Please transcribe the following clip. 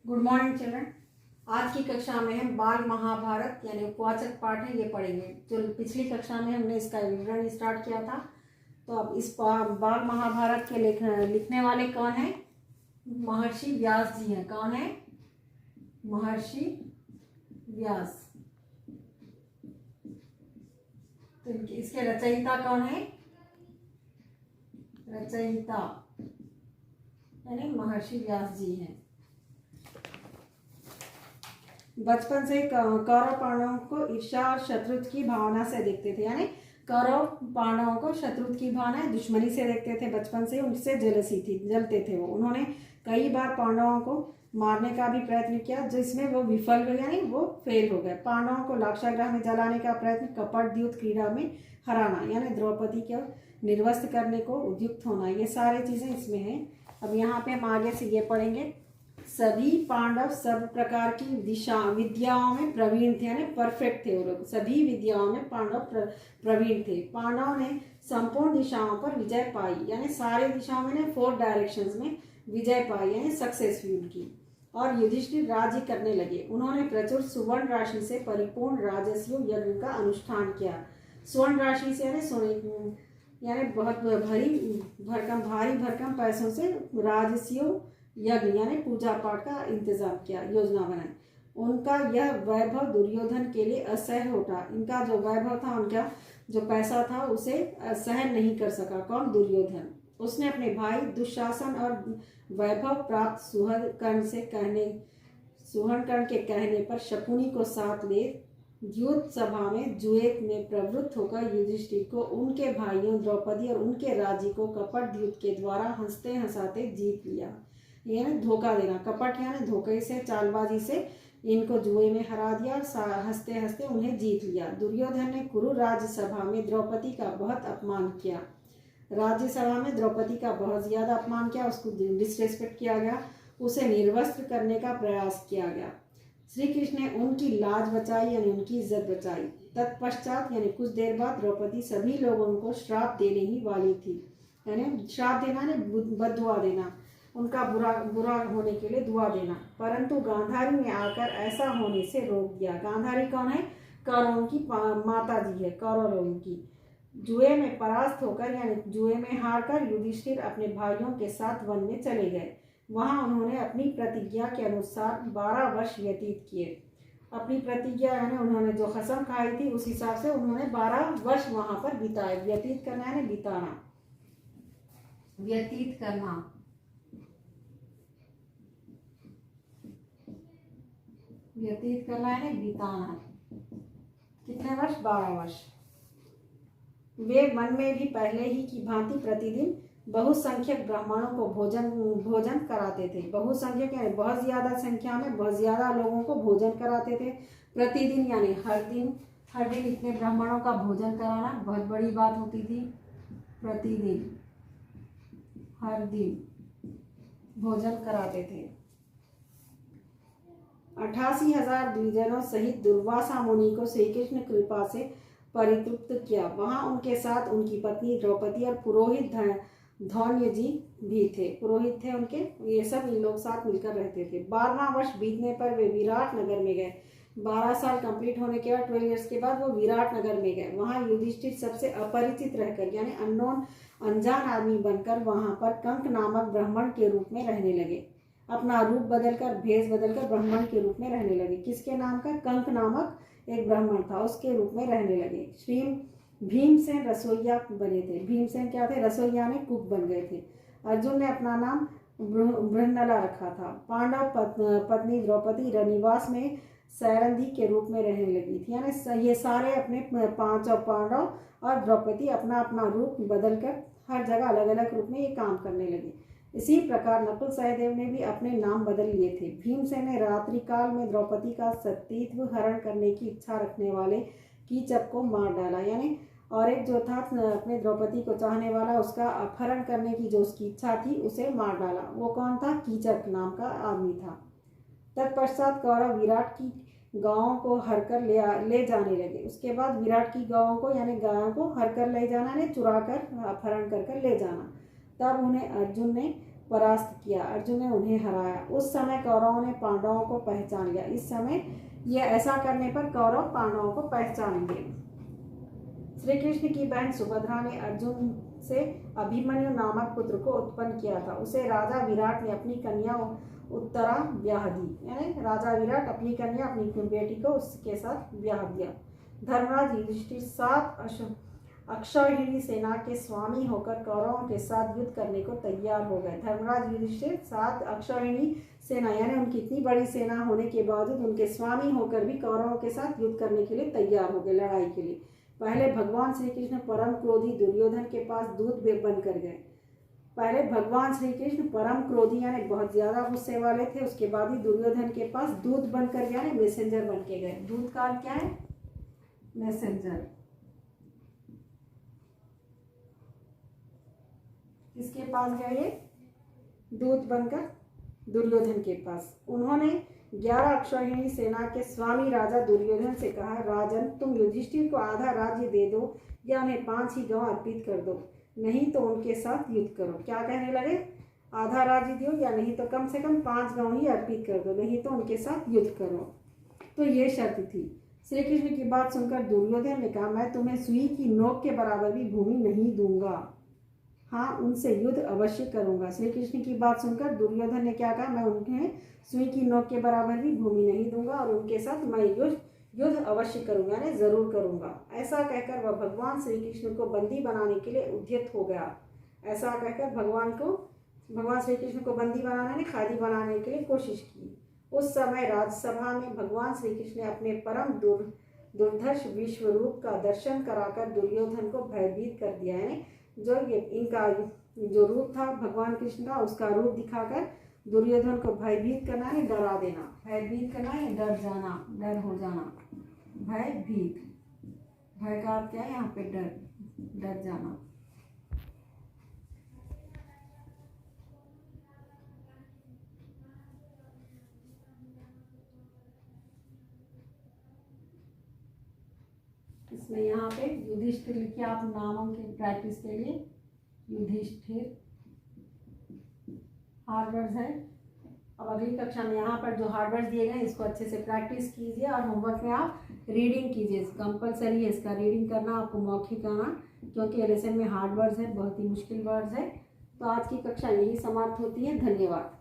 Good morning children. आज की कक्षा में हम बाल महाभारत यानी उपवाचक पाठ है ये पढ़ेंगे। जो पिछली कक्षा में हमने इसका विवरण स्टार्ट किया था। तो अब इस बाल महाभारत के लिखने वाले कौन है? महर्षि व्यास जी हैं। कौन है? महर्षि व्यास। तो इसके रचयिता कौन है? रचयिता यानी महर्षि व्यास जी हैं। बचपन से कौरव पांडवों को ईर्ष्या और शत्रुत्व की भावना से देखते थे, यानी कौरव पांडवों को शत्रुत्व की भावना दुश्मनी से देखते थे। बचपन से उनसे जलसी थी, जलते थे वो। उन्होंने कई बार पांडवों को मारने का भी प्रयत्न किया, जिसमें वो विफल हुए, यानी वो फेल हो गए। पांडवों को लाक्षागृह में जलाने का प्रयत्न, कपट द्यूत क्रीड़ा में हराना, यानी द्रौपदी को निर्वस्त्र करने को उद्युक्त होना, ये सारी चीजें इसमें हैं। अब यहाँ पे हम आगे से ये पढ़ेंगे। सभी पांडव सब प्रकार की विद्याओं में प्रवीण थे, यानी परफेक्ट थे वो लोग। सभी विद्याओं में पांडव प्रवीण थे। पांडवों ने संपूर्ण दिशाओं पर विजय पाई, यानी सारे दिशाओं में 4 डायरेक्शंस में विजय पाई, यानी सक्सेस हुई उनकी। और युधिष्ठिर राज्य करने लगे। उन्होंने प्रचुर सुवर्ण राशि से परिपूर्ण राजस्व यज्ञ का अनुष्ठान किया। स्वर्ण राशि से यानी सोने, यानी बहुत भारी भरकम पैसों से राजस्व यज्ञ यानी पूजा पाठ का इंतजाम किया, योजना बनाई। उनका यह वैभव दुर्योधन के लिए असह्य होता। इनका जो वैभव था, उनका जो पैसा था, उसे सहन नहीं कर सका। कौन? दुर्योधन। उसने अपने भाई दुशासन और वैभव प्राप्त सुहर्ण कर्ण के कहने पर शकुनी को साथ ले युद्ध सभा में जुए में प्रवृत्त होकर युधिष्ठिर को, उनके भाइयों द्रौपदी और उनके राज्य को कपट द्यूत के द्वारा हंसते हंसाते जीत लिया। यानी धोखा देना, कपट यानी धोखे से, चालबाजी से इनको जुए में हरा दिया और हंसते हंसते उन्हें जीत लिया। दुर्योधन ने कुरु राज्यसभा में द्रौपदी का बहुत अपमान किया। राज्यसभा में द्रौपदी का बहुत ज्यादा अपमान किया, उसको डिसरेस्पेक्ट किया गया, उसे निर्वस्त्र करने का प्रयास किया गया। श्री कृष्ण ने उनकी लाज बचाई, यानी उनकी इज्जत बचाई। तत्पश्चात यानी कुछ देर बाद द्रौपदी सभी लोगों को श्राप देने ही वाली थी, यानी श्राप देना ने बददुआ देना, उनका बुरा होने के लिए दुआ देना। परंतु गांधारी ने आकर ऐसा होने से रोक दिया। गांधारी कौन है? कौरवों की माता जी है, कौरव लोगों की। जुए में परास्त होकर यानी जुए में हारकर युधिष्ठिर अपने भाइयों के साथ वन में चले गए। वहां उन्होंने अपनी प्रतिज्ञा के अनुसार 12 वर्ष व्यतीत किए। अपनी प्रतिज्ञा यानी उन्होंने जो कसम खाई थी, उस हिसाब से उन्होंने 12 वर्ष वहां पर बिताए। व्यतीत करना यानी बिताना, व्यतीत करना। व्यतीत करना है बिताना। कितने वर्ष? 12 वर्ष। वे मन में भी पहले ही की भांति प्रतिदिन बहुसंख्यक ब्राह्मणों को भोजन कराते थे। बहुसंख्यक यानी बहुत ज्यादा संख्या में बहुत ज्यादा लोगों को भोजन कराते थे। प्रतिदिन यानी हर दिन इतने ब्राह्मणों का भोजन कराना बहुत बड़ी बात होती थी। प्रतिदिन हर दिन भोजन कराते थे। 88,000 द्विजनों सहित दुर्वासा मुनि को श्री कृष्ण कृपा से परितृप्त किया। वहां उनके साथ उनकी पत्नी द्रौपदी और पुरोहित धौन्य जी भी थे। पुरोहित थे उनके, ये सब इन लोग साथ मिलकर रहते थे। 12वां वर्ष बीतने पर वे विराट नगर में गए। 12 साल कंप्लीट होने के बाद 12 इयर्स के बाद वो विराट नगर में गए। वहां युधिष्ठिर सबसे अपरिचित रहकर यानी अननोन, अनजान आदमी बनकर वहां पर कंक नामक ब्राह्मण के रूप में रहने लगे। अपना रूप बदलकर, भेष बदलकर ब्राह्मण के रूप में रहने लगे। किसके नाम का? कंक नामक एक ब्राह्मण था, उसके रूप में रहने लगे। श्री भीमसेन रसोइया बने थे। भीमसेन क्या थे? रसोइया ने कुक बन गए थे। अर्जुन ने अपना नाम बृहन्नला रखा था। पांडव पत्नी द्रौपदी रनिवास में सैरंधी के रूप में रहने लगी थी, यानी ये सारे अपने 5 पांडव और द्रौपदी अपना अपना रूप बदलकर हर जगह अलग अलग रूप में ये काम करने लगे। इसी प्रकार नकुल सहदेव ने भी अपने नाम बदल लिए थे। भीमसेन ने रात्रि काल में द्रौपदी का सतीत्व हरण करने की इच्छा रखने वाले कीचक को मार डाला, यानी और एक जो था अपने द्रौपदी को चाहने वाला, उसका अपहरण करने की जो उसकी इच्छा थी, उसे मार डाला। वो कौन था? कीचक नाम का आदमी था। तत्पश्चात कौरव विराट की गायों को हरकर ले जाने लगे। उसके बाद विराट की गायों को यानी गायों को हरकर ले जाना, यानी चुरा कर अपहरण कर ले जाना। तब उन्हें अर्जुन ने परास्त किया। अर्जुन ने उन्हें हराया। उस समय कौरवों ने पांडवों को पहचान लिया। इस समय ये ऐसा करने पर कौरव पांडवों को पहचानेंगे। श्री कृष्ण की बहन सुभद्रा ने अर्जुन से अभिमन्यु नामक पुत्र को उत्पन्न किया था। उसे राजा विराट ने अपनी कन्या उत्तरा ब्याह दी। यानी राजा विराट अपनी कन्या अपनी बेटी को उसके साथ ब्याह दिया। धर्मराज युधिष्ठिर 7 अक्षौहिणी सेना के स्वामी होकर कौरवों के साथ युद्ध करने को तैयार हो गए। धर्मराज युधिष्ठिर 7 अक्षौहिणी सेना यानी उनकी इतनी बड़ी सेना होने के बावजूद उनके स्वामी होकर भी कौरवों के साथ युद्ध करने के लिए तैयार हो गए, लड़ाई के लिए। पहले भगवान श्री कृष्ण परम क्रोधी दुर्योधन के पास दूत बन कर गए। पहले भगवान श्री कृष्ण परम क्रोधी यानी बहुत ज्यादा गुस्से वाले थे। उसके बाद ही दुर्योधन के पास दूत बनकर यानी मैसेंजर बन के गए। दूत का क्या है? मैसेंजर। किसके पास गए ये? दूत बनकर दुर्योधन के पास। उन्होंने 11 अक्षौहिणी सेना के स्वामी राजा दुर्योधन से कहा, राजन तुम युधिष्ठिर को आधा राज्य दे दो या उन्हें 5 ही गांव अर्पित कर दो, नहीं तो उनके साथ युद्ध करो। क्या कहने लगे? आधा राज्य दो या नहीं तो कम से कम 5 गांव ही अर्पित कर दो, नहीं तो उनके साथ युद्ध करो। तो ये शर्त थी। श्री कृष्ण की बात सुनकर दुर्योधन ने कहा, मैं तुम्हें सुई की नोक के बराबर भी भूमि नहीं दूंगा, हाँ उनसे युद्ध अवश्य करूंगा। श्री कृष्ण की बात सुनकर दुर्योधन ने क्या कहा? मैं उन्हें सुई की नोक के बराबर भी भूमि नहीं दूंगा और उनके साथ मैं युद्ध अवश्य करूंगा, यानी जरूर करूंगा। ऐसा कहकर वह भगवान श्री कृष्ण को बंदी बनाने के लिए उद्यत हो गया। ऐसा कहकर भगवान श्री कृष्ण को बंदी बनाने कैदी बनाने के लिए कोशिश की। उस समय राजसभा में भगवान श्री कृष्ण ने अपने परम दुर्धर्ष विश्व रूप का दर्शन कराकर दुर्योधन को भयभीत कर दिया। यानी जो ये इनका जो रूप था भगवान कृष्ण का, उसका रूप दिखाकर दुर्योधन को भयभीत करना है, डरा देना। भयभीत करना है, डर जाना, डर हो जाना। भयभीत, भय का अर्थ क्या है यहाँ पे? डर जाना। इसमें यहाँ पे युधिष्ठिर लिखिए आप नामों के प्रैक्टिस के लिए। युधिष्ठिर हार्ड वर्ड्स है। अब अगली कक्षा में यहाँ पर जो हार्ड वर्ड्स दिए गए इसको अच्छे से प्रैक्टिस कीजिए और होमवर्क में आप रीडिंग कीजिए। कंपलसरी है इसका रीडिंग करना, आपको मौखिक आना, क्योंकि लेसन में हार्ड वर्ड्स है, बहुत ही मुश्किल वर्ड्स है। तो आज की कक्षा यही समाप्त होती है। धन्यवाद।